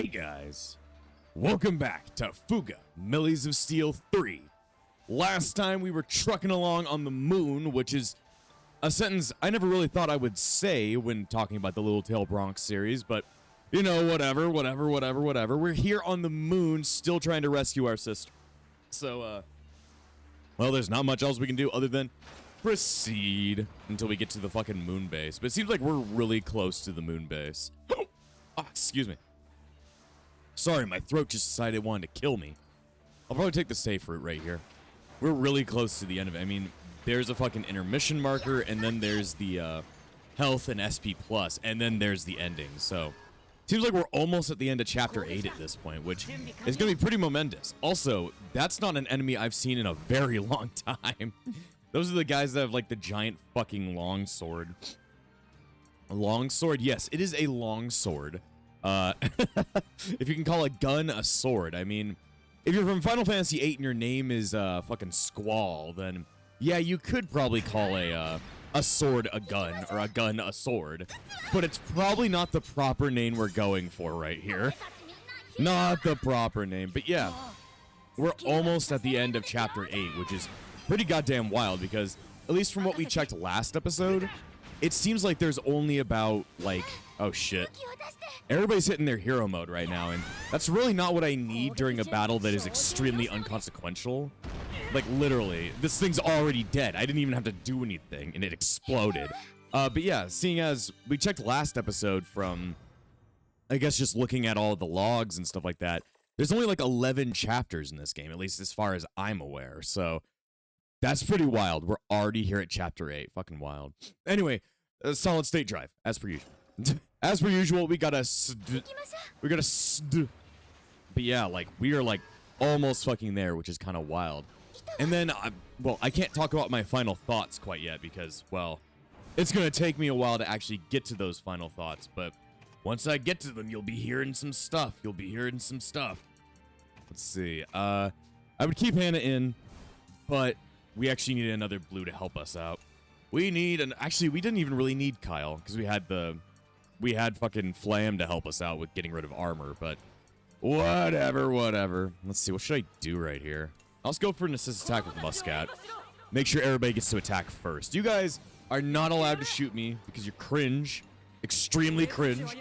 Hey guys, welcome back to Fuga, Melodies of Steel 3. Last time we were trucking along on the moon, which is a sentence I never really thought I would say when talking about the Little Tail Bronx series, but you know, whatever. We're here on the moon, still trying to rescue our sister. So, well, there's not much else we can do other than proceed until we get to the fucking moon base. But it seems like we're really close to the moon base. Oh, excuse me. Sorry, my throat just decided it wanted to kill me. I'll probably take the safe route right here. We're really close to the end of it. I mean, there's a fucking intermission marker, and then there's the health and SP+, and then there's the ending. So, seems like we're almost at the end of Chapter 8 at this point, which is going to be pretty momentous. Also, that's not an enemy I've seen in a very long time. Those are the guys that have, like, the giant fucking longsword. A longsword? Yes, it is a longsword. If you can call a gun a sword. I mean, if you're from Final Fantasy VIII and your name is fucking Squall, then yeah, you could probably call a sword a gun, or a gun a sword. But it's probably not the proper name we're going for right here. Not the proper name. But yeah, we're almost at the end of Chapter 8, which is pretty goddamn wild because, at least from what we checked last episode, it seems like there's only about, like, oh shit. Everybody's hitting their hero mode right now, and that's really not what I need during a battle that is extremely unconsequential. Like, literally, this thing's already dead. I didn't even have to do anything, and it exploded. But yeah, seeing as we checked last episode from, I guess, just looking at all the logs and stuff like that, there's only like 11 chapters in this game, at least as far as I'm aware. So that's pretty wild. We're already here at Chapter 8. Fucking wild. Anyway, solid state drive, as per usual. As per usual, we got a but yeah, like, we are, like, almost fucking there, which is kind of wild. And then, well, I can't talk about my final thoughts quite yet because, well, it's going to take me a while to actually get to those final thoughts. But once I get to them, you'll be hearing some stuff. Let's see. I would keep Hannah in, but we actually need another blue to help us out. We need actually, we didn't even really need Kyle because we had fucking Flam to help us out with getting rid of armor, but whatever. Let's see, what should I do right here? I'll just go for an assist attack with Muscat. Make sure everybody gets to attack first. You guys are not allowed to shoot me because you're cringe. Extremely cringe.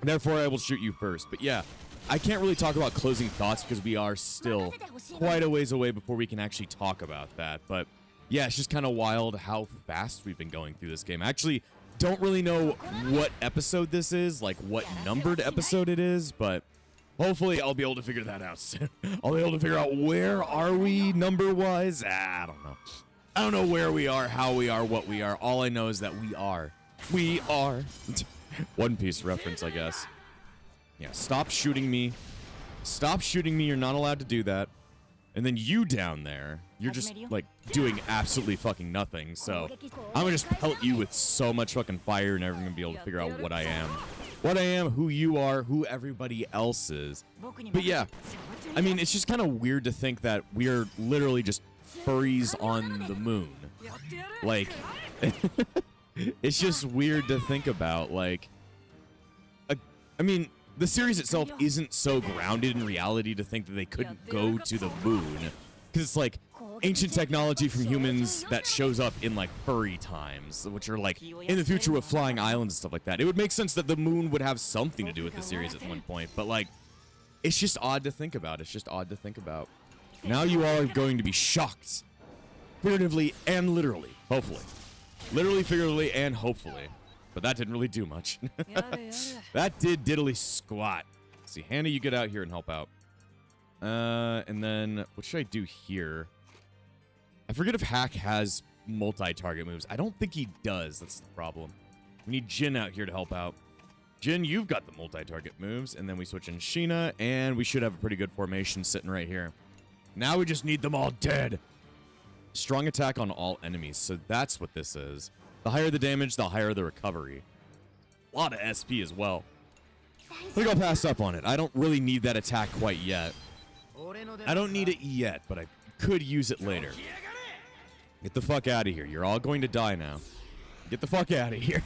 Therefore, I will shoot you first. But yeah, I can't really talk about closing thoughts because we are still quite a ways away before we can actually talk about that. But yeah, it's just kind of wild how fast we've been going through this game. I actually don't really know what episode this is, like what numbered episode it is, but hopefully I'll be able to figure that out soon. I'll be able to figure out where are we number-wise. I don't know. I don't know where we are, how we are, what we are. All I know is that we are. We are. One Piece reference, I guess. Yeah, stop shooting me. Stop shooting me. You're not allowed to do that. And then you down there, you're just, like, doing absolutely fucking nothing. So I'm gonna just pelt you with so much fucking fire, and never gonna be able to figure out what I am. What I am, who you are, who everybody else is. But yeah, I mean, it's just kind of weird to think that we're literally just furries on the moon. Like, it's just weird to think about. Like, I mean, the series itself isn't so grounded in reality to think that they couldn't go to the moon. Because it's like ancient technology from humans that shows up in like furry times, which are like in the future with flying islands and stuff like that. It would make sense that the moon would have something to do with the series at one point. But like, it's just odd to think about. Now you all are going to be shocked. Figuratively and literally. Hopefully. Literally, figuratively, and hopefully. But that didn't really do much. That did diddly squat. Let's see, Hannah, you get out here and help out. And then, what should I do here? I forget if Hack has multi-target moves. I don't think he does. That's the problem. We need Jin out here to help out. Jin, you've got the multi-target moves. And then we switch in Sheena, and we should have a pretty good formation sitting right here. Now we just need them all dead. Strong attack on all enemies. So that's what this is. The higher the damage, the higher the recovery. A lot of SP as well. I think I'll pass up on it. I don't really need that attack quite yet. I don't need it yet, but I could use it later. Get the fuck out of here. You're all going to die now. Get the fuck out of here.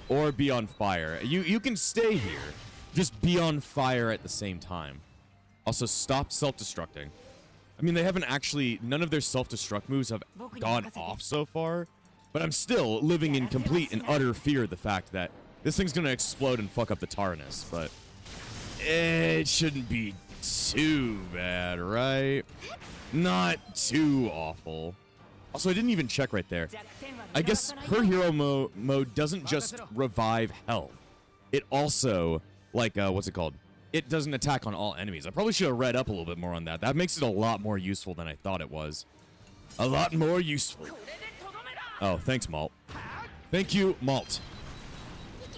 Or be on fire. You can stay here. just be on fire at the same time. Also, stop self-destructing. I mean, they haven't actually... None of their self-destruct moves have gone off so far. But I'm still living in complete and utter fear of the fact that this thing's going to explode and fuck up the Taranis. But it shouldn't be too bad, right? Not too awful. Also, I didn't even check right there. I guess her hero mode doesn't just revive health. It also, like, what's it called? It doesn't attack on all enemies. I probably should have read up a little bit more on that. That makes it a lot more useful than I thought it was. A lot more useful. Oh, thanks, Malt. Thank you, Malt.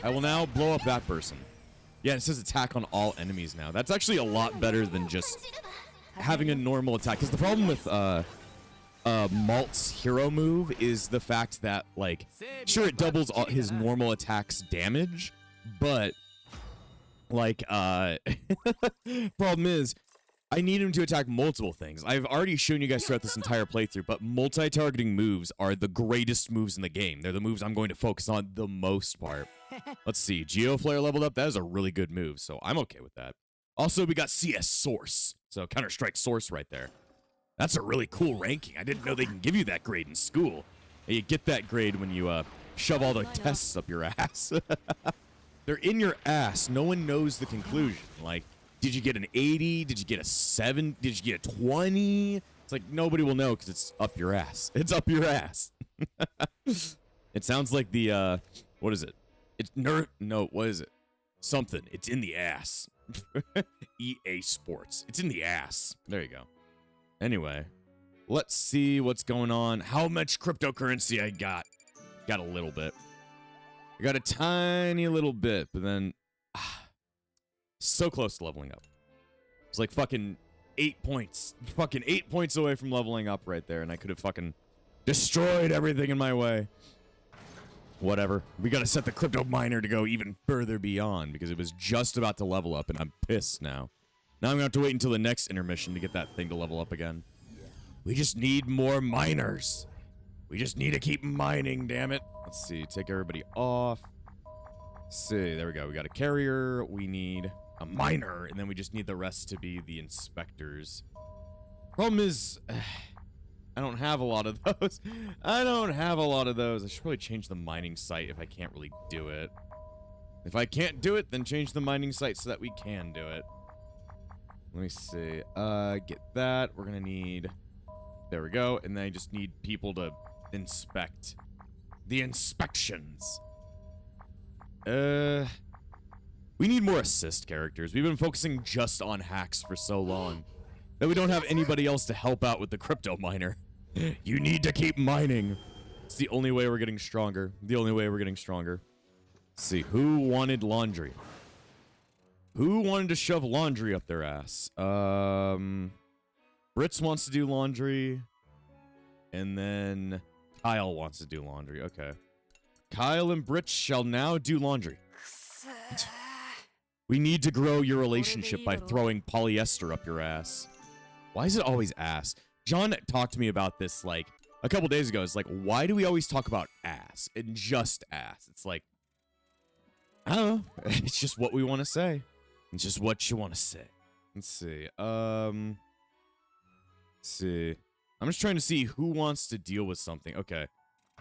I will now blow up that person. Yeah, it says attack on all enemies now. That's actually a lot better than just having a normal attack. Because the problem with Malt's hero move is the fact that, like, sure, it doubles all his normal attacks damage, but, like, problem is, I need him to attack multiple things. I've already shown you guys throughout this entire playthrough, but multi-targeting moves are the greatest moves in the game. They're the moves I'm going to focus on the most part. Let's see, Geoflare leveled up. That is a really good move, so I'm okay with that. Also, we got CS Source, so Counter-Strike Source right there. That's a really cool ranking. I didn't know they can give you that grade in school. You get that grade when you shove all the tests up your ass. They're in your ass. No one knows the conclusion. Like, did you get an 80? Did you get a 7? Did you get a 20? It's like nobody will know because it's up your ass. It's up your ass. It sounds like the, what is it? It's no, what is it? Something. It's in the ass. EA Sports. It's in the ass. There you go. Anyway, let's see what's going on. How much cryptocurrency I got? Got a little bit. I got a tiny little bit, but then so close to leveling up. It's like fucking 8 points. Fucking 8 points away from leveling up right there, and I could have fucking destroyed everything in my way. Whatever. We gotta set the crypto miner to go even further beyond because it was just about to level up, and I'm pissed now. Now I'm gonna have to wait until the next intermission to get that thing to level up again. We just need more miners. We just need to keep mining, damn it. Let's see, take everybody off. Let's see, there we go. We got a carrier, we need a miner, and then we just need the rest to be the inspectors. Problem is, I don't have a lot of those. I don't have a lot of those. I should probably change the mining site if I can't really do it. If I can't do it, then change the mining site so that we can do it. Let me see. Get that. We're gonna need... There we go. And then I just need people to inspect. The inspections. We need more assist characters. We've been focusing just on hacks for so long that we don't have anybody else to help out with the crypto miner. You need to keep mining. It's the only way we're getting stronger. The only way we're getting stronger. Let's see. Who wanted laundry? Who wanted to shove laundry up their ass? Brits wants to do laundry. And then Kyle wants to do laundry. Okay. Kyle and Brits shall now do laundry. We need to grow your relationship by throwing polyester up your ass. Why is it always ass? John talked to me about this like a couple days ago. It's like, why do we always talk about ass and just ass? It's like, I don't know. It's just what we want to say. It's just what you want to say. Let's see. Let's see. I'm just trying to see who wants to deal with something. Okay.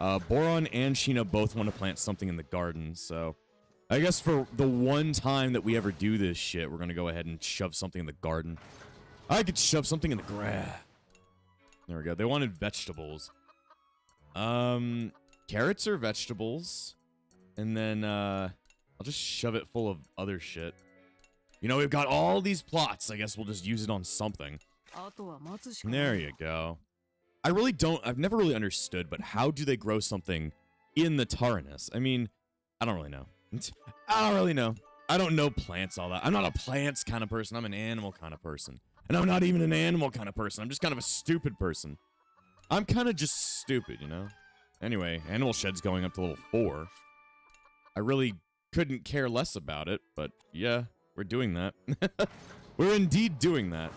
Boron and Sheena both want to plant something in the garden, so I guess for the one time that we ever do this shit, we're gonna go ahead and shove something in the garden. I could shove something in the grass. There we go. They wanted vegetables. Carrots are vegetables. And then, I'll just shove it full of other shit. You know, we've got all these plots. I guess we'll just use it on something. There you go. I've never really understood, but how do they grow something in the Taranis? I mean, I don't really know. I don't really know. I don't know plants all that. I'm not a plants kind of person. I'm an animal kind of person. And I'm not even an animal kind of person. I'm just kind of a stupid person. I'm kind of just stupid, you know? Anyway, Animal Shed's going up to level 4. I really couldn't care less about it, but yeah, we're doing that. We're indeed doing that.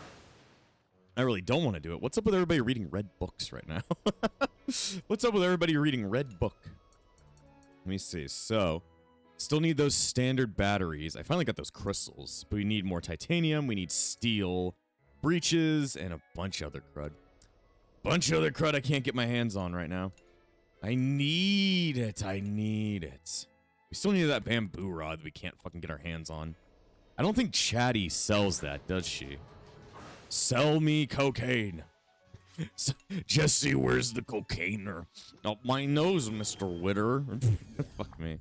I really don't want to do it. What's up with everybody reading red books right now? What's up with everybody reading red book? Let me see. So, Still need those standard batteries. I finally got those crystals, but we need more titanium. We need steel, breeches, and a bunch of other crud. Bunch of other crud I can't get my hands on right now. I need it. I need it. We still need that bamboo rod that we can't fucking get our hands on. I don't think Chatty sells that, does she? Sell me cocaine. Jesse, where's the cocaine? Up my nose, Mr. Witter. Fuck me.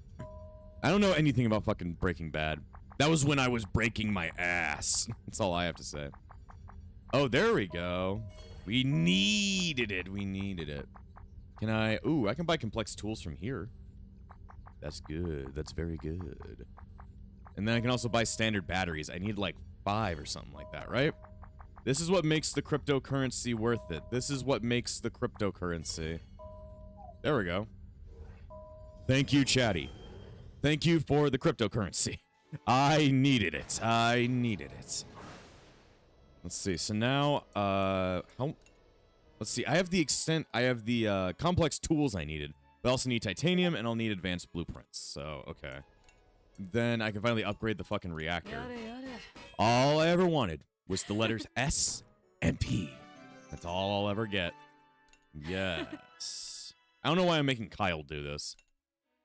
I don't know anything about fucking Breaking Bad. That was when I was breaking my ass. That's all I have to say. Oh, there we go. We needed it. We needed it. Can I... Ooh, I can buy complex tools from here. That's good. That's very good. And then I can also buy standard batteries. I need like 5 or something like that, right? This is what makes the cryptocurrency worth it. This is what makes the cryptocurrency. There we go. Thank you, Chatty. Thank you for the cryptocurrency. I needed it. I needed it. Let's see. So now, let's see. I have the complex tools I needed. But I also need titanium, and I'll need advanced blueprints. So, okay. Then I can finally upgrade the fucking reactor. All I ever wanted was the letters S and P. That's all I'll ever get. Yes. I don't know why I'm making Kyle do this.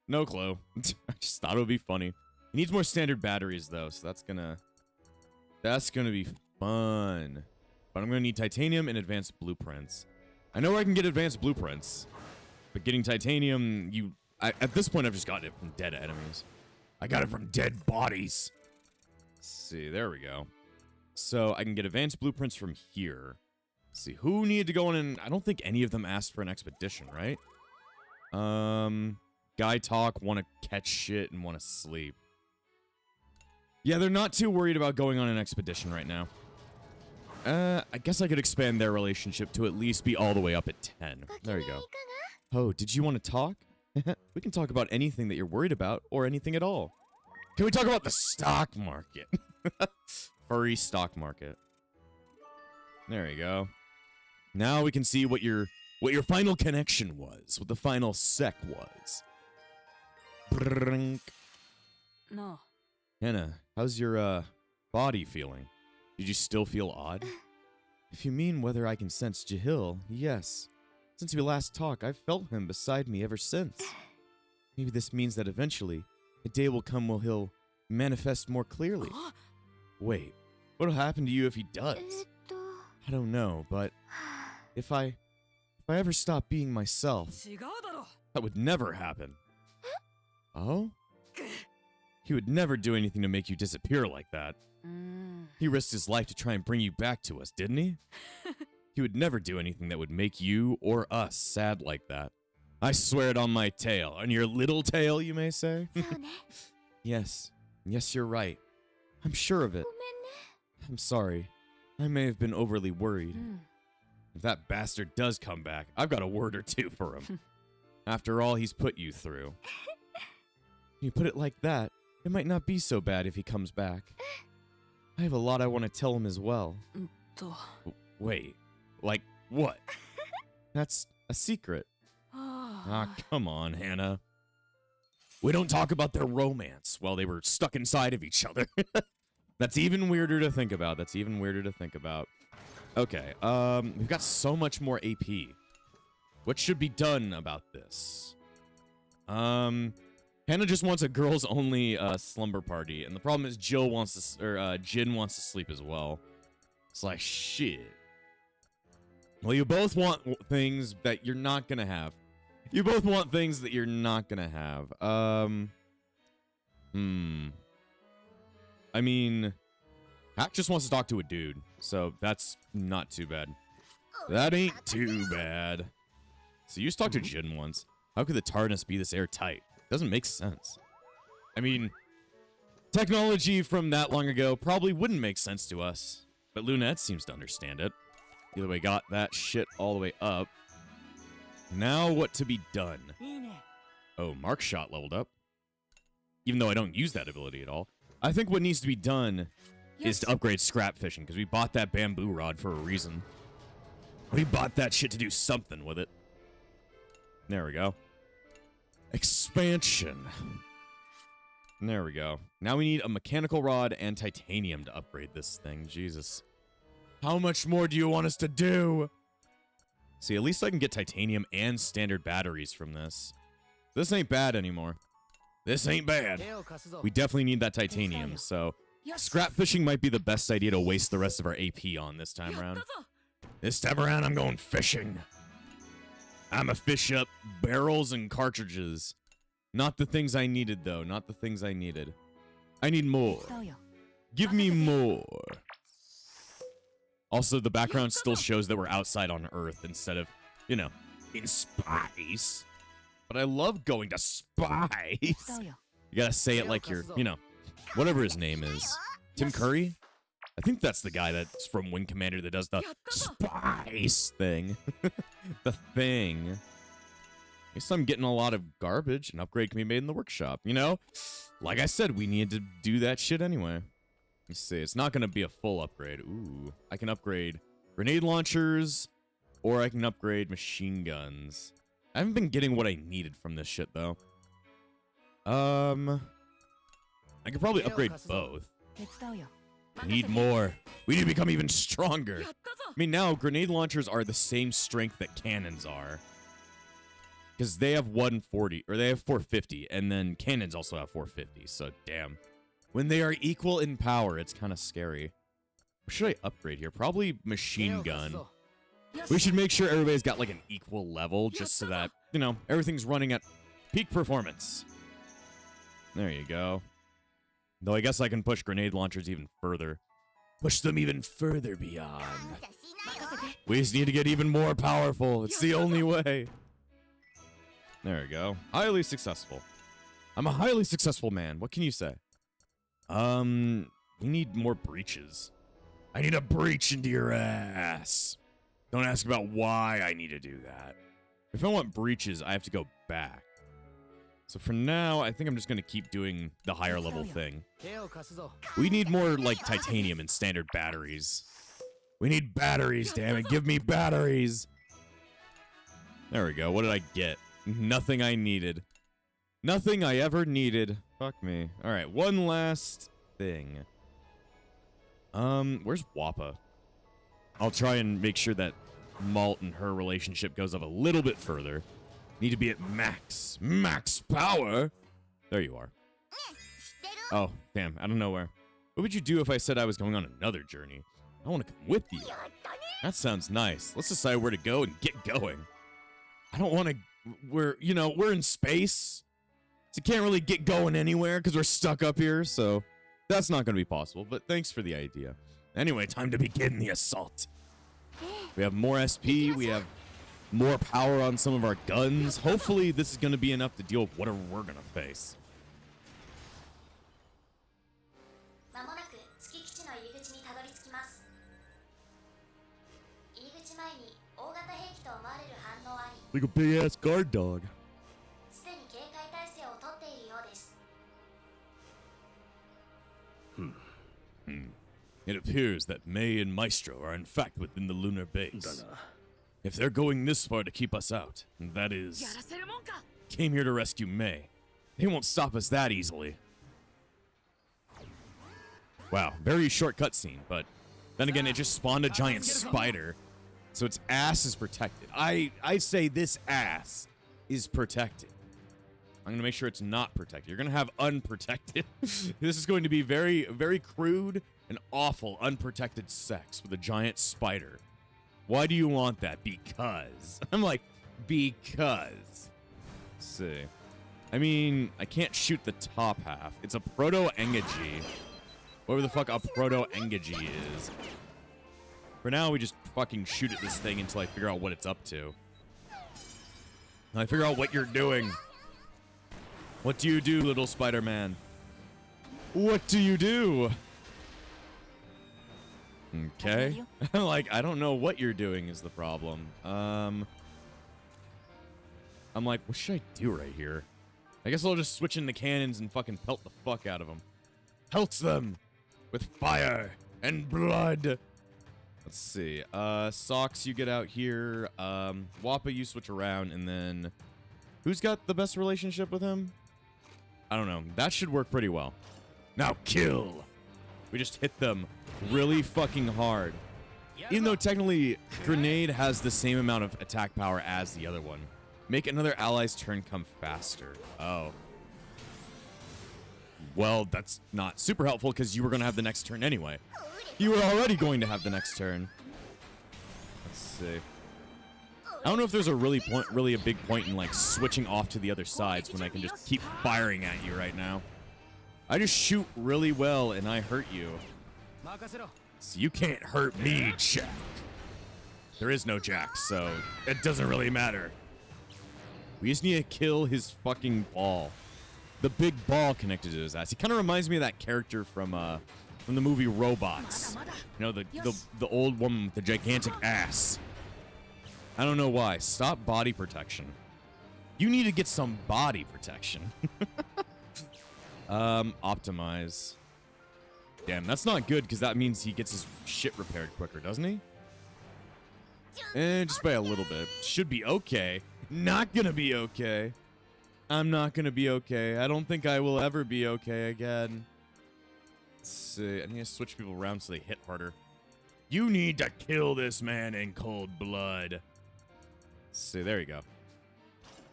No clue. I just thought it would be funny. He needs more standard batteries, though, so that's gonna be fun. But I'm gonna need titanium and advanced blueprints. I know where I can get advanced blueprints, but getting titanium, at this point, I've just gotten it from dead enemies. I got it from dead bodies. Let's see, there we go. So I can get advanced blueprints from here. Let's see, who needed to go on and I don't think any of them asked for an expedition, right? Guy talk, want to catch shit, and want to sleep. Yeah, they're not too worried about going on an expedition right now. I guess I could expand their relationship to at least be all the way up at 10. There you go. Oh, did you want to talk? We can talk about anything that you're worried about, or anything at all. Can we talk about the stock market? Furry stock market. There you go. Now we can see what your final connection was, what the final sec was. Brrrink. No. Hannah, how's your body feeling? Did you still feel odd? If you mean whether I can sense Jahil, yes. Since we last talked, I've felt him beside me ever since. Maybe this means that eventually, a day will come when he'll manifest more clearly. Wait, what'll happen to you if he does? I don't know, but if I ever stop being myself, that would never happen. Oh? He would never do anything to make you disappear like that. He risked his life to try and bring you back to us, didn't he? He would never do anything that would make you or us sad like that. I swear it on my tail. On your little tail, you may say? Yes. Yes, you're right. I'm sure of it. I'm sorry. I may have been overly worried. If that bastard does come back, I've got a word or two for him. After all he's put you through. You put it like that, it might not be so bad if he comes back. I have a lot I want to tell him as well. Wait, like what? That's a secret. Ah, come on, Hannah. We don't talk about their romance while they were stuck inside of each other. That's even weirder to think about. That's even weirder to think about. Okay, we've got so much more AP. What should be done about this? Hannah just wants a girls-only slumber party, and the problem is Jin wants to sleep as well. It's like, shit. Well, you both want things that you're not gonna have. You both want things that you're not gonna have. I mean, Hack just wants to talk to a dude, so that's not too bad. That ain't too bad. So you just talked to Jin once. How could the Taranis be this airtight? Doesn't make sense. I mean, technology from that long ago probably wouldn't make sense to us, but Lunette seems to understand it. Either way, got that shit all the way up. Now what to be done? Oh, Mark Shot leveled up. Even though I don't use that ability at all. I think what needs to be done is to upgrade scrap fishing, because we bought that bamboo rod for a reason. We bought that shit to do something with it. There we go. Expansion. There we go. Now we need a mechanical rod and titanium to upgrade this thing. Jesus. How much more do you want us to do? See, at least I can get titanium and standard batteries from this. This ain't bad anymore. This ain't bad. We definitely need that titanium, so scrap fishing might be the best idea to waste the rest of our AP on this time around. This time around, I'm going fishing. I'm a fish up barrels and cartridges. Not the things I needed, though. Not the things I needed. I need more. Give me more. Also, the background still shows that we're outside on Earth instead of, you know, in space. But I love going to space. You gotta say it like you're, you know, whatever his name is. Tim Curry? I think that's the guy that's from Wing Commander that does the spice thing. The thing. I guess I'm getting a lot of garbage. An upgrade can be made in the workshop, you know? Like I said, we need to do that shit anyway. Let's see. It's not going to be a full upgrade. Ooh. I can upgrade grenade launchers, or I can upgrade machine guns. I haven't been getting what I needed from this shit, though. I could probably upgrade both. We need more. We need to become even stronger. I mean, now, grenade launchers are the same strength that cannons are. Because they have 140, or they have 450, and then cannons also have 450, so damn. When they are equal in power, it's kind of scary. What should I upgrade here? Probably machine gun. We should make sure everybody's got, like, an equal level, just so that, you know, everything's running at peak performance. There you go. Though I guess I can push grenade launchers even further. Push them even further beyond. We just need to get even more powerful. It's the only way. There we go. Highly successful. I'm a highly successful man. What can you say? We need more breaches. I need a breach into your ass. Don't ask about why I need to do that. If I want breaches, I have to go back. So for now, I think I'm just going to keep doing the higher level thing. We need more, like, titanium and standard batteries. We need batteries, damn it. Give me batteries. There we go. What did I get? Nothing I needed. Nothing I ever needed. Fuck me. Alright, one last thing. Where's Wappa? I'll try and make sure that Malt and her relationship goes up a little bit further. Need to be at max. Max power? There you are. Oh, damn. I don't know where. What would you do if I said I was going on another journey? I want to come with you. That sounds nice. Let's decide where to go and get going. I don't want to... We're in space. So can't really get going anywhere because we're stuck up here, so that's not going to be possible, but thanks for the idea. Anyway, time to begin the assault. We have more SP, we have more power on some of our guns. Hopefully this is going to be enough to deal with whatever we're going to face. Like a big-ass guard dog. It appears that May and Maestro are in fact within the lunar base. If they're going this far to keep us out, that is... Came here to rescue May. They won't stop us that easily. Wow, very short cutscene, but then again, it just spawned a giant spider. So its ass is protected. I say this ass is protected. I'm going to make sure it's not protected. You're going to have unprotected. This is going to be very, very crude and awful unprotected sex with a giant spider. Why do you want that? Because. I'm like, because. Let's see. I mean, I can't shoot the top half. It's a proto-engaji. Whatever the fuck a proto-engaji is. For now, we just fucking shoot at this thing until I figure out what it's up to. I figure out what you're doing. What do you do, little Spider-Man? What do you do? Okay. Like, I don't know what you're doing is the problem. I'm like, what should I do right here? I guess I'll just switch in the cannons and fucking pelt the fuck out of them. Pelts them with fire and blood. Let's see. Socks, you get out here. Wappa, you switch around, and then... Who's got the best relationship with him? I don't know. That should work pretty well. Now kill. We just hit them really fucking hard. Even though technically grenade has the same amount of attack power as the other one. Make another ally's turn come faster. Oh. Well, that's not super helpful because you were going to have the next turn anyway. You were already going to have the next turn. Let's see. I don't know if there's a really a big point in like switching off to the other sides when I can just keep firing at you right now. I just shoot really well and I hurt you. So you can't hurt me, Jack. There is no Jack, so it doesn't really matter. We just need to kill his fucking ball. The big ball connected to his ass. He kind of reminds me of that character from the movie Robots. You know, the old woman with the gigantic ass. I don't know why. Stop body protection. You need to get some body protection. Optimize. Damn, that's not good because that means he gets his shit repaired quicker, doesn't he? Just by a little bit. Should be okay. Not gonna be okay. I'm not gonna be okay. I don't think I will ever be okay again. Let's see. I need to switch people around so they hit harder. You need to kill this man in cold blood. Let's see. There you go.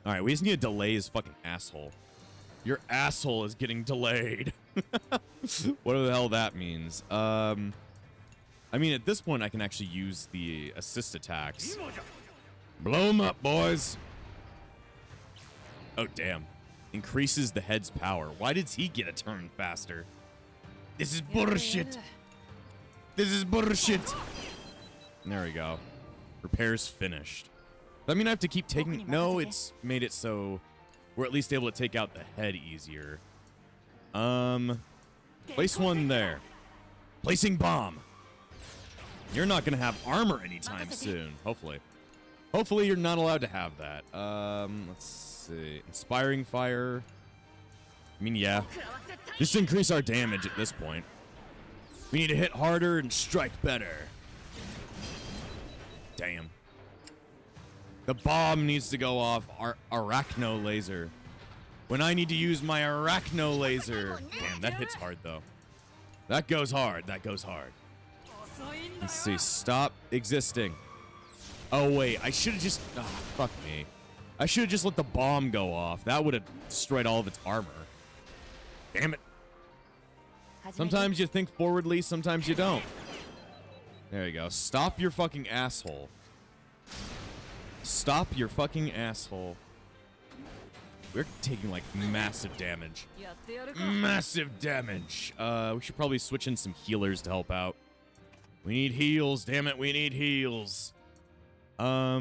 All right, we just need to delay his fucking asshole. Your asshole is getting delayed. Whatever the hell that means. I mean, at this point, I can actually use the assist attacks. Blow him up, boys. Oh, damn. Increases the head's power. Why did he get a turn faster? This is bullshit. This is bullshit. There we go. Repairs finished. Does that mean I have to keep taking... No, it's made it so we're at least able to take out the head easier. Place one there. Placing bomb. You're not going to have armor anytime soon, hopefully. Hopefully you're not allowed to have that. Let's see. Inspiring fire. I mean, yeah. Just to increase our damage at this point. We need to hit harder and strike better. Damn. The bomb needs to go off our arachno laser. When I need to use my arachno laser. Damn, that hits hard, though. That goes hard. That goes hard. Let's see. Stop existing. Oh, wait. I should have just... Oh, fuck me. I should have just let the bomb go off. That would have destroyed all of its armor. Damn it. Sometimes you think forwardly, sometimes you don't. There you go. Stop your fucking asshole. Stop your fucking asshole. We're taking, like, massive damage. Massive damage. We should probably switch in some healers to help out. We need heals. Damn it, we need heals. I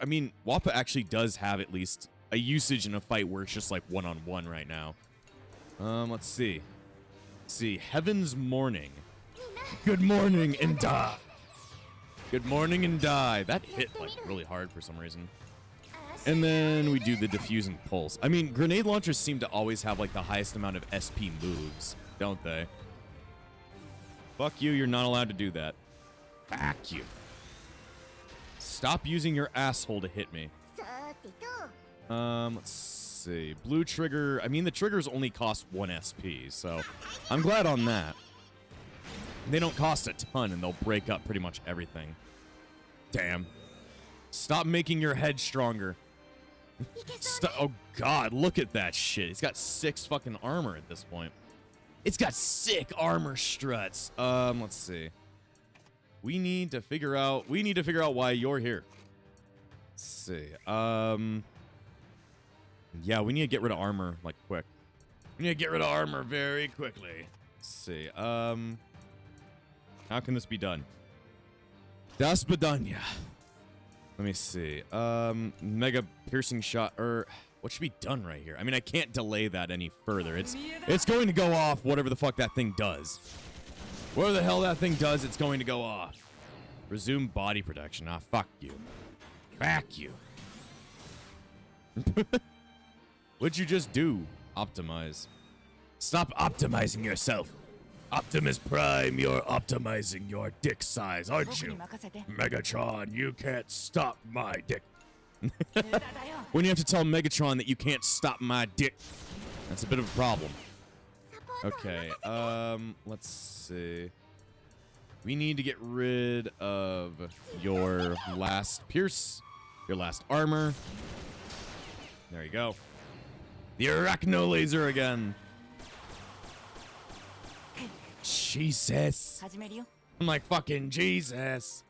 mean, Wappa actually does have at least a usage in a fight where it's just, like, one-on-one right now. Let's see. Let's see. Heaven's Morning. Good morning and die. Good morning and die. That hit, like, really hard for some reason. And then we do the diffusing pulse. I mean, grenade launchers seem to always have, like, the highest amount of SP moves, don't they? Fuck you, you're not allowed to do that. Fuck you. Stop using your asshole to hit me. Let's see. Blue trigger. I mean, the triggers only cost 1 SP, so I'm glad on that. They don't cost a ton, and they'll break up pretty much everything. Damn. Stop making your head stronger. Oh, God, look at that shit. It's got 6 fucking armor at this point. It's got sick armor struts. Let's see. We need to figure out why you're here. Let's see. Yeah, we need to get rid of armor, like, quick. We need to get rid of armor very quickly. Let's see. How can this be done? Das Bedanya. Let me see. Mega piercing shot, or what should be done right here? I mean, I can't delay that any further. It's going to go off whatever the fuck that thing does. Whatever the hell that thing does, it's going to go off. Resume body protection. Ah, fuck you. Fuck you. What'd you just do? Optimize. Stop optimizing yourself. Optimus Prime, you're optimizing your dick size, aren't you? Megatron, you can't stop my dick. When you have to tell Megatron that you can't stop my dick. That's a bit of a problem. Okay, let's see. We need to get rid of your last pierce, your last armor. There you go. The arachno laser again. Jesus. I'm like fucking Jesus.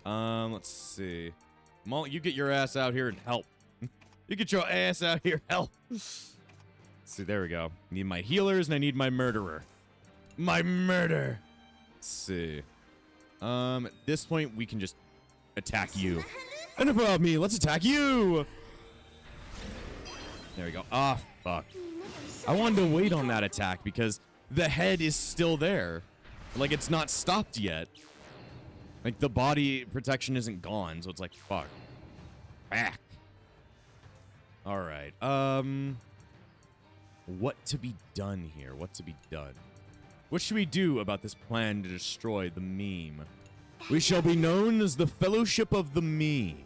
Let's see. Malt, you get your ass out here and help. You get your ass out here, help. Let's see, there we go. Need my healers and I need my murderer. My murder. Let's see. At this point, we can just attack you. Enough about me. Let's attack you. There we go. Ah, fuck. I wanted to wait on that attack because the head is still there. Like, it's not stopped yet. Like, the body protection isn't gone, so it's like, fuck. Back. Alright. What to be done here? What to be done? What should we do about this plan to destroy the meme? We shall be known as the Fellowship of the Meme.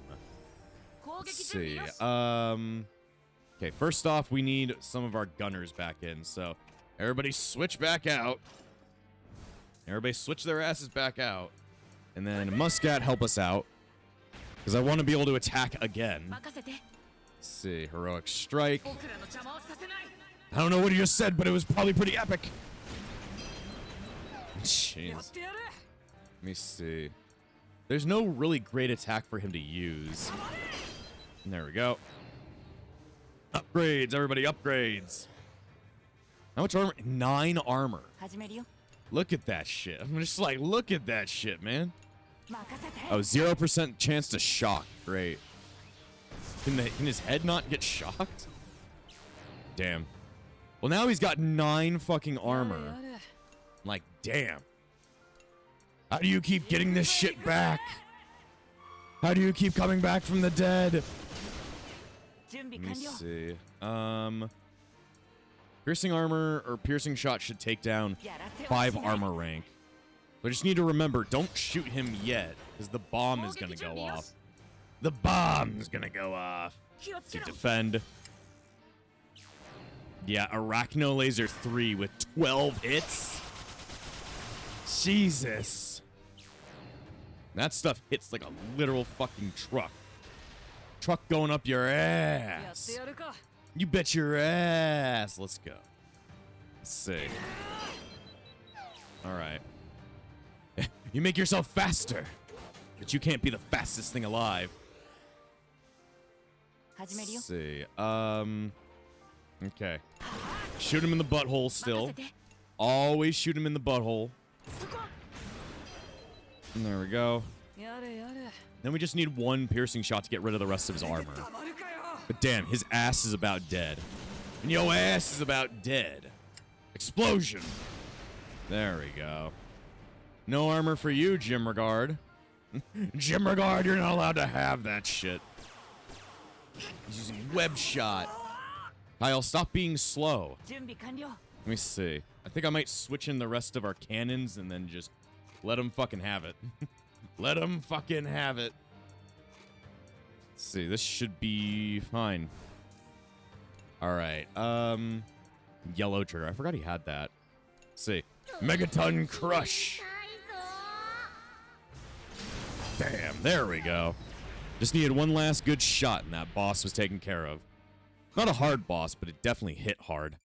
Let's see. Okay, first off, we need some of our gunners back in, so everybody switch back out. Everybody switch their asses back out. And then Muscat help us out. Because I want to be able to attack again. Let's see. Heroic Strike. I don't know what he just said, but it was probably pretty epic. Jeez. Let me see. There's no really great attack for him to use. And there we go. Upgrades, everybody, upgrades. How much armor? 9 armor. Look at that shit. I'm just like, look at that shit, man. Oh, 0% chance to shock. Great. Can his head not get shocked? Damn. Well, now he's got 9 fucking armor. Like, damn. How do you keep getting this shit back? How do you keep coming back from the dead? Let me see. Piercing armor or piercing shot should take down 5 armor rank. But I just need to remember, don't shoot him yet, because the bomb is going to go off. The bomb's going to go off. To defend. Yeah, Arachno Laser 3 with 12 hits. Jesus. That stuff hits like a literal fucking truck. Truck going up your ass. You bet your ass. Let's go. Let's see. All right. You make yourself faster, but you can't be the fastest thing alive. Let's see. Okay. Shoot him in the butthole still. Always shoot him in the butthole. And there we go. Then we just need 1 piercing shot to get rid of the rest of his armor. But damn, his ass is about dead. And your ass is about dead. Explosion. There we go. No armor for you, Jim Regard. Jim Regard, you're not allowed to have that shit. He's using web shot. Kyle, stop being slow. Let me see. I think I might switch in the rest of our cannons and then just let him fucking have it. Let him fucking have it. Let's see. This should be fine. All right. Yellow trigger. I forgot he had that. Let's see. Megaton Crush. Damn. There we go. Just needed 1 last good shot and that boss was taken care of. Not a hard boss, but it definitely hit hard.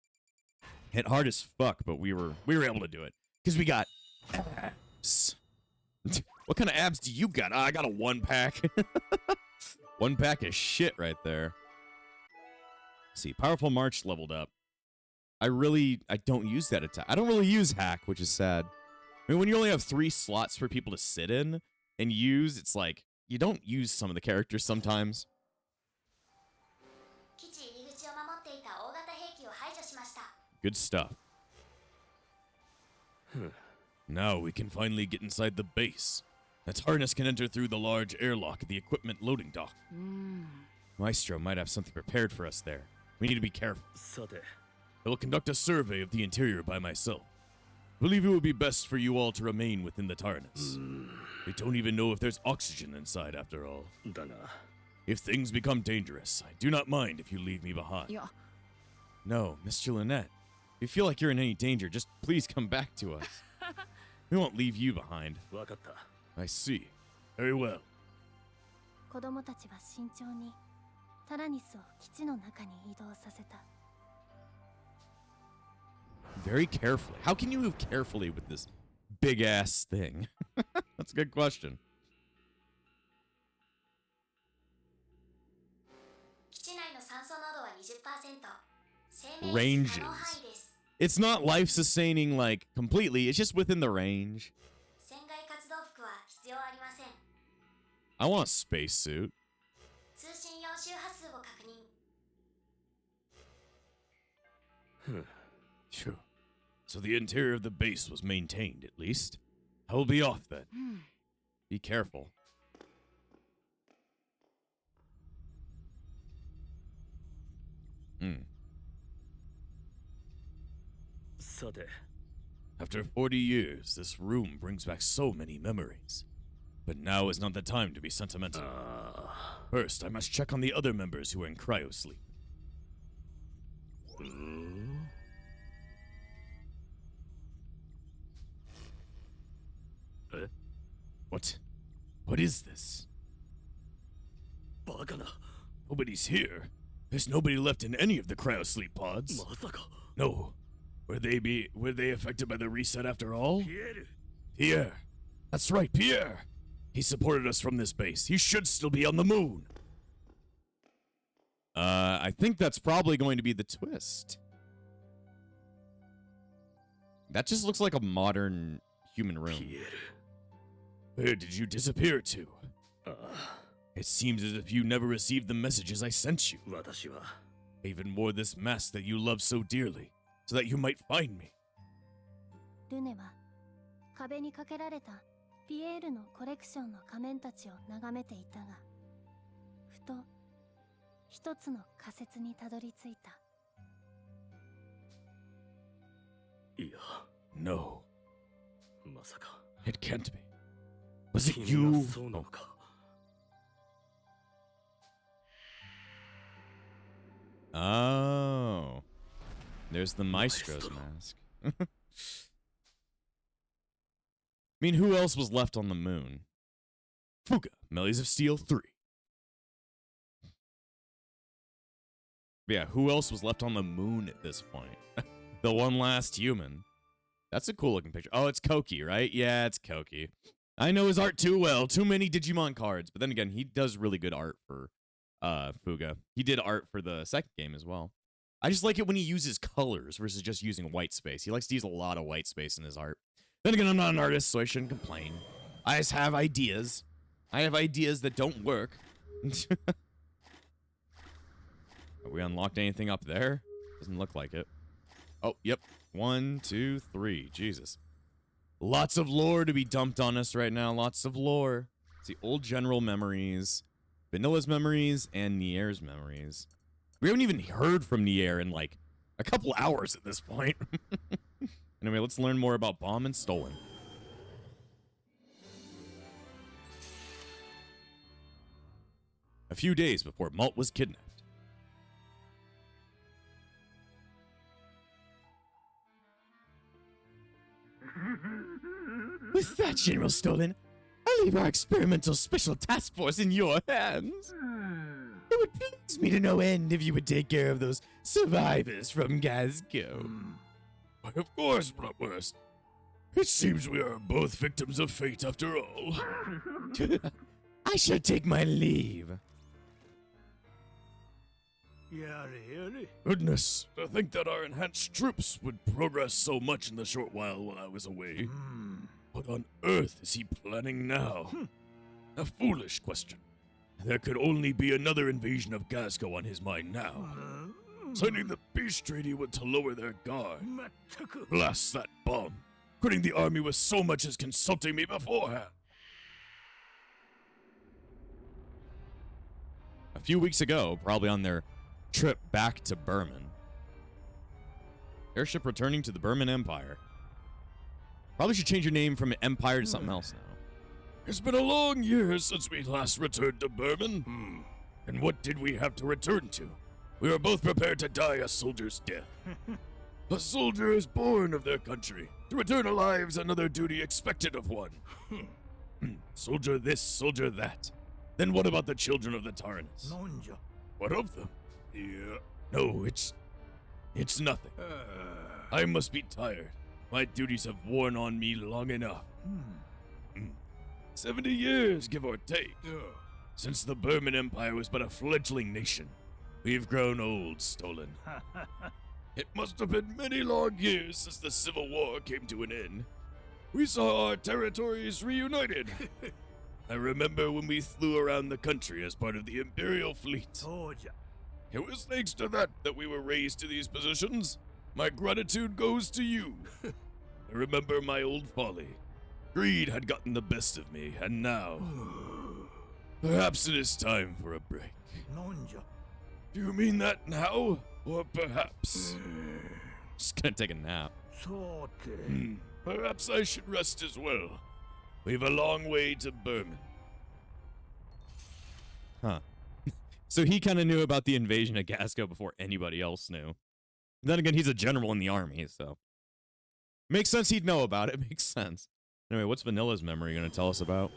Hit hard as fuck, but we were able to do it. Because we got abs. What kind of abs do you got? I got a 1-pack. 1-pack of shit right there. Let's see, Powerful March leveled up. I don't use that attack. I don't really use hack, which is sad. I mean, when you only have 3 slots for people to sit in and use, it's like, you don't use some of the characters sometimes. Good stuff. Now we can finally get inside the base. The Taranis can enter through the large airlock at the equipment loading dock. Maestro might have something prepared for us there. We need to be careful. I will conduct a survey of the interior by myself. I believe it would be best for you all to remain within the Taranis. They don't even know if there's oxygen inside after all. If things become dangerous, I do not mind if you leave me behind. No, Mr. Lynette. If you feel like you're in any danger, just please come back to us. We won't leave you behind. I see. Very well. 子供たちは慎重にタラニスを基地の中に移動させた。Very carefully. How can you move carefully with this big ass thing? That's a good question. 基地内の酸素濃度は 20%。Ranges. It's not life sustaining like completely, it's just within the range. 船外活動服は必要ありません。I want a spacesuit. 通信用周波数を確認。Sure. So the interior of the base was maintained, at least. I will be off then. Be careful. After 40 years, this room brings back so many memories. But now is not the time to be sentimental. First, I must check on the other members who are in cryosleep. What? What is this? Nobody's here. There's nobody left in any of the cryosleep pods. No. Were they affected by the reset after all? Pierre. That's right, Pierre. He supported us from this base. He should still be on the moon. I think that's probably going to be the twist. That just looks like a modern human room. Where did you disappear to? It seems as if you never received the messages I sent you. I even wore this mask that you love so dearly, so that you might find me. ルネは壁にかけられたピエールのコレクションの仮面たちを眺めていたが、ふと一つの仮説にたどり着いた。No. It can't be. Was it you? Oh. There's the Maestro's mask. I mean, who else was left on the moon? Fuga, Melodies of Steel 3. Yeah, who else was left on the moon at this point? The one last human. That's a cool looking picture. Oh, it's Koki, right? Yeah, it's Koki. I know his art too well. Too many Digimon cards. But then again, he does really good art for Fuga. He did art for the second game as well. I just like it when he uses colors versus just using white space. He likes to use a lot of white space in his art. Then again, I'm not an artist, so I shouldn't complain. I just have ideas. I have ideas that don't work. Have we unlocked anything up there? Doesn't look like it. Oh, yep. 1, 2, 3. Jesus. Lots of lore to be dumped on us right now. Lots of lore. It's the old general memories, Vanilla's memories, and Nier's memories. We haven't even heard from Nier in like a couple hours at this point. Anyway, let's learn more about Bomb and Stolen. A few days before Malt was kidnapped. With that, General Stolen, I leave our experimental special task force in your hands. It would please me to no end if you would take care of those survivors from Gazco. Why, of course, Bratwurst. It seems we are both victims of fate after all. I shall take my leave. Goodness, to think that our enhanced troops would progress so much in the short while I was away. What on earth is he planning now? A foolish question. There could only be another invasion of Gazco on his mind now. Signing the peace treaty would to lower their guard. Blast that bomb. Quitting the army with so much as consulting me beforehand. A few weeks ago, probably on their trip back to Berman. Airship returning to the Berman Empire. Probably should change your name from Empire to something else now. It's been a long year since we last returned to Berman. And what did we have to return to? We were both prepared to die a soldier's death. A soldier is born of their country. To return alive is another duty expected of one. Soldier this, soldier that. Then what about the children of the Taranis? What of them? Yeah. No, it's nothing. I must be tired. My duties have worn on me long enough. 70 years, give or take. Since the Berman Empire was but a fledgling nation. We've grown old, Stolen. It must have been many long years since the Civil War came to an end. We saw our territories reunited. I remember when we flew around the country as part of the Imperial fleet. It was thanks to that we were raised to these positions. My gratitude goes to you. I remember my old folly. Greed had gotten the best of me, and now... perhaps it is time for a break. Do you mean that now? Or perhaps... Just gonna take a nap. Perhaps I should rest as well. We've a long way to Berman. Huh. So he kind of knew about the invasion of Gasco before anybody else knew. Then again, he's a general in the army, so... makes sense he'd know about it. Makes sense. Anyway, what's Vanilla's memory going to tell us about?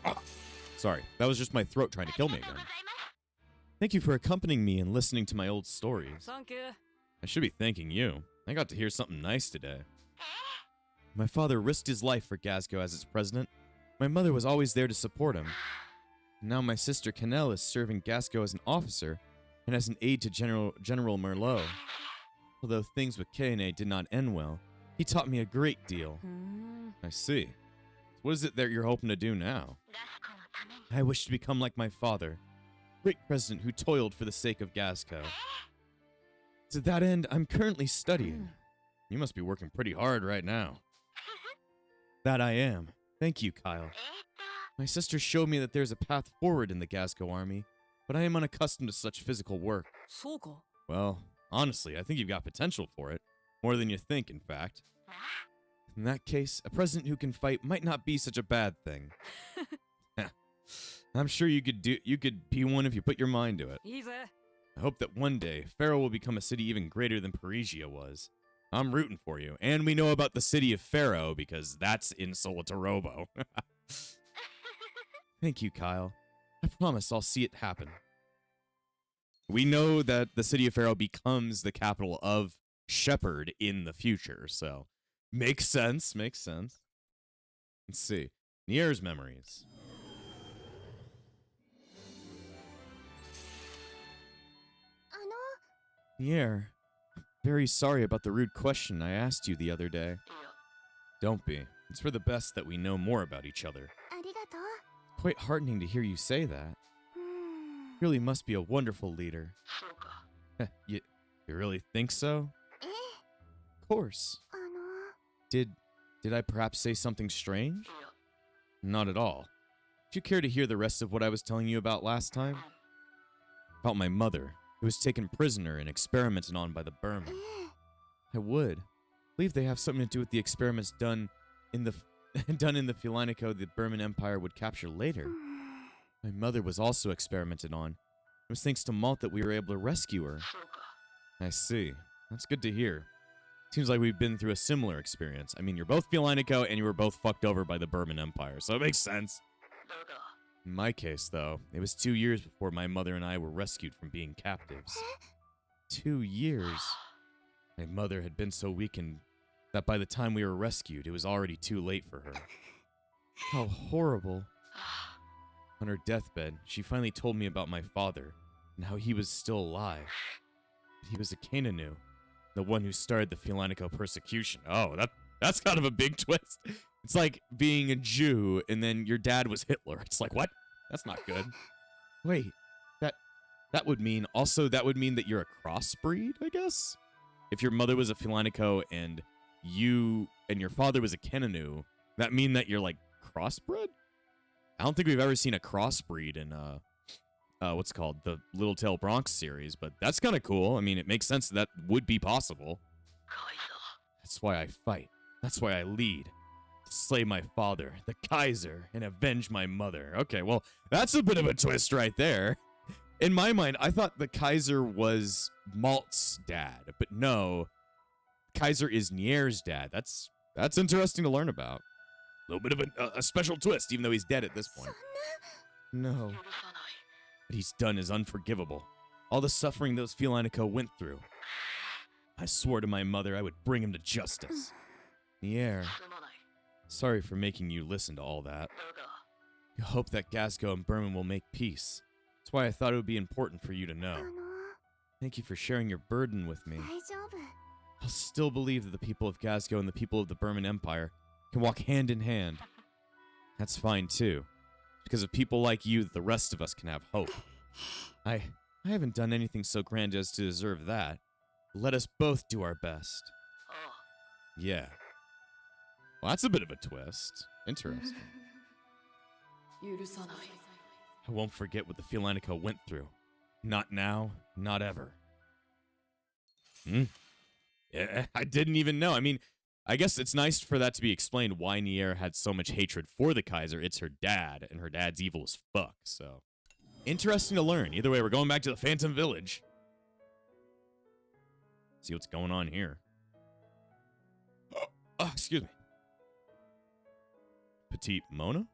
Ah, sorry, that was just my throat trying to kill me again. Thank you for accompanying me and listening to my old stories. Thank you. I should be thanking you. I got to hear something nice today. My father risked his life for Gasco as its president. My mother was always there to support him. Now my sister Canelle is serving Gasco as an officer and as an aide to General Merlot. Although things with Kane did not end well, he taught me a great deal. I see. What is it that you're hoping to do now? I wish to become like my father, great president who toiled for the sake of Gasco. To that end, I'm currently studying. You must be working pretty hard right now. That I am. Thank you, Kyle. My sister showed me that there's a path forward in the Gasco army, but I am unaccustomed to such physical work. Well, honestly, I think you've got potential for it. More than you think, in fact. In that case, a president who can fight might not be such a bad thing. I'm sure you could be one if you put your mind to it. I hope that one day, Pharaoh will become a city even greater than Parisia was. I'm rooting for you. And we know about the city of Pharaoh, because that's in Solitarobo. Thank you, Kyle. I promise I'll see it happen. We know that the city of Pharaoh becomes the capital of Shepherd in the future, so makes sense, makes sense. Let's see. Nier's memories. Nier, very sorry about the rude question I asked you the other day. Don't be. It's for the best that we know more about each other. Quite heartening to hear you say that. Really must be a wonderful leader. You really think so? Of course. Did I perhaps say something strange? Not at all. Would you care to hear the rest of what I was telling you about last time? About my mother, who was taken prisoner and experimented on by the Berman. I would. I believe they have something to do with the experiments done in the Filinico the Berman Empire would capture later. My mother was also experimented on. It was thanks to Malt that we were able to rescue her. I see. That's good to hear. Seems like we've been through a similar experience. I mean, you're both Filinico and you were both fucked over by the Berman Empire, so it makes sense. In my case, though, it was 2 years before my mother and I were rescued from being captives. 2 years. My mother had been so weakened that by the time we were rescued, it was already too late for her. How horrible. On her deathbed, she finally told me about my father and how he was still alive. He was a Kananu, the one who started the Filinico persecution. Oh, that's kind of a big twist. It's like being a Jew and then your dad was Hitler. It's like, what? That's not good. Wait, that would mean that you're a crossbreed, I guess? If your mother was a Filinico and you and your father was a Kananu, that mean that you're like crossbred? I don't think we've ever seen a crossbreed in what's it called, the Little Tail Bronx series, but that's kind of cool. I mean, it makes sense that would be possible. That's why I fight. That's why I lead. To slay my father, the Kaiser, and avenge my mother. Okay, well, that's a bit of a twist right there. In my mind, I thought the Kaiser was Malt's dad, but no, Kaiser is Nier's dad. That's interesting to learn about. A little bit of a special twist, even though he's dead at this point. No. What he's done is unforgivable. All the suffering those Felinico went through. I swore to my mother I would bring him to justice. Nier, sorry for making you listen to all that. You hope that Gasco and Berman will make peace. That's why I thought it would be important for you to know. Thank you for sharing your burden with me. I'll still believe that the people of Gasco and the people of the Berman Empire can walk hand in hand. That's fine too. Because of people like you, the rest of us can have hope. I haven't done anything so grand as to deserve that. Let us both do our best. Yeah. Well, that's a bit of a twist. Interesting. I won't forget what the Felinico went through. Not now, not ever. Yeah, I didn't even know. I mean, I guess it's nice for that to be explained why Nier had so much hatred for the Kaiser. It's her dad, and her dad's evil as fuck, so. Interesting to learn. Either way, we're going back to the Phantom Village. See what's going on here. Oh, excuse me. Petite Mona?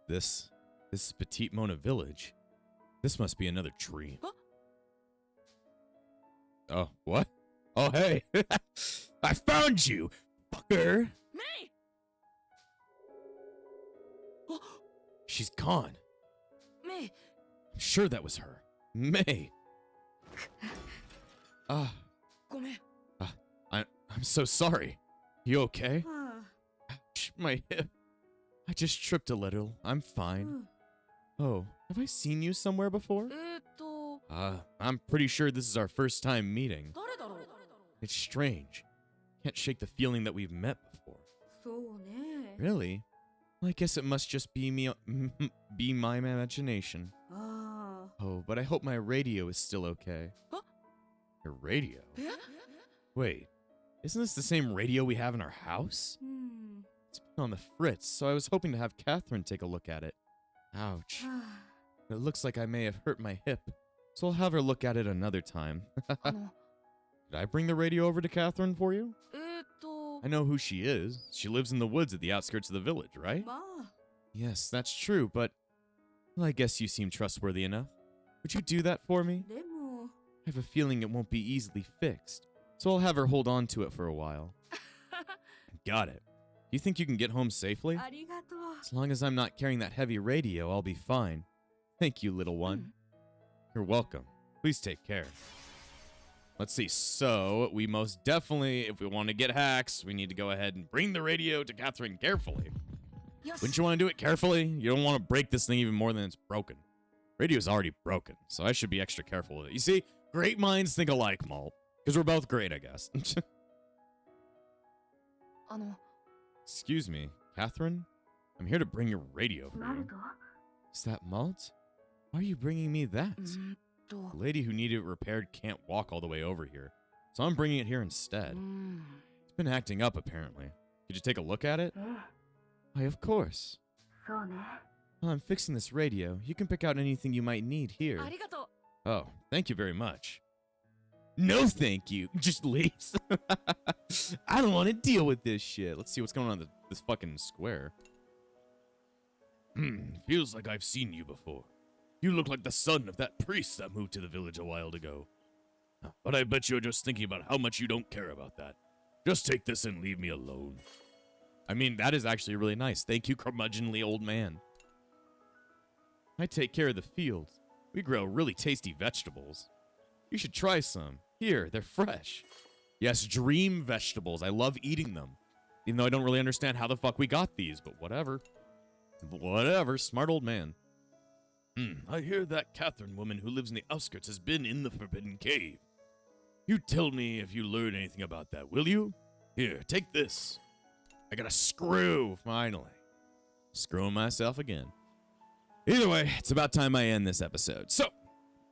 This is Petite Mona Village. This must be another dream. Oh, what? Oh, hey. I found you, fucker. Me! She's gone. Me! I'm sure that was her. May. I'm so sorry. You okay? Ouch, my hip. I just tripped a little. I'm fine. Oh, have I seen you somewhere before? I'm pretty sure this is our first time meeting. It's strange. Can't shake the feeling that we've met before. Really? Well, I guess it must just be me, be my imagination. Oh, but I hope my radio is still okay. Your radio? Wait, isn't this the same radio we have in our house? It's been on the fritz, so I was hoping to have Catherine take a look at it. Ouch. It looks like I may have hurt my hip, so I'll have her look at it another time. Did I bring the radio over to Catherine for you? I know who she is. She lives in the woods at the outskirts of the village, right? Yes, that's true, but well, I guess you seem trustworthy enough. Would you do that for me? I have a feeling it won't be easily fixed, so I'll have her hold on to it for a while. Got it. You think you can get home safely? As long as I'm not carrying that heavy radio, I'll be fine. Thank you, little one. You're welcome. Please take care. Let's see. So, we most definitely, if we want to get hacks, we need to go ahead and bring the radio to Catherine carefully. Wouldn't you want to do it carefully? You don't want to break this thing even more than it's broken. Radio's already broken, so I should be extra careful with it. You see, great minds think alike, Malt. Because we're both great, I guess. Excuse me, Catherine? I'm here to bring your radio for you. Is that Malt? Why are you bringing me that? The lady who needed it repaired can't walk all the way over here, so I'm bringing it here instead. It's been acting up, apparently. Could you take a look at it? Why, of course. While I'm fixing this radio, you can pick out anything you might need here. Oh, thank you very much. No thank you. Just leaves. I don't want to deal with this shit. Let's see what's going on in this fucking square. Feels like I've seen you before. You look like the son of that priest that moved to the village a while ago. But I bet you're just thinking about how much you don't care about that. Just take this and leave me alone. I mean, that is actually really nice. Thank you, curmudgeonly old man. I take care of the fields. We grow really tasty vegetables. You should try some. Here, they're fresh. Yes, dream vegetables. I love eating them. Even though I don't really understand how the fuck we got these, but whatever. Whatever, smart old man. I hear that Catherine woman who lives in the outskirts has been in the Forbidden Cave. You tell me if you learn anything about that, will you? Here, take this. I got a screw, finally. Screwing myself again. Either way, it's about time I end this episode. So,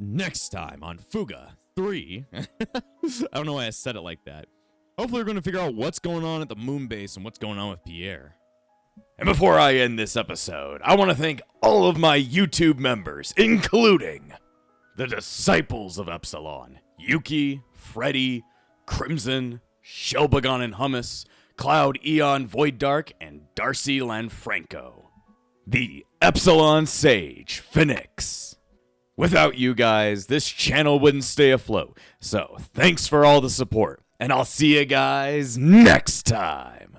next time on Fuga 3, I don't know why I said it like that. Hopefully we're going to figure out what's going on at the moon base and what's going on with Pierre. And before I end this episode, I want to thank all of my YouTube members, including the Disciples of Epsilon, Yuki, Freddy, Crimson, Shelbagon and Hummus, Cloud Eon Void Dark, and Darcy Lanfranco. The Epsilon Sage, Phoenix. Without you guys, this channel wouldn't stay afloat. So, thanks for all the support, and I'll see you guys next time.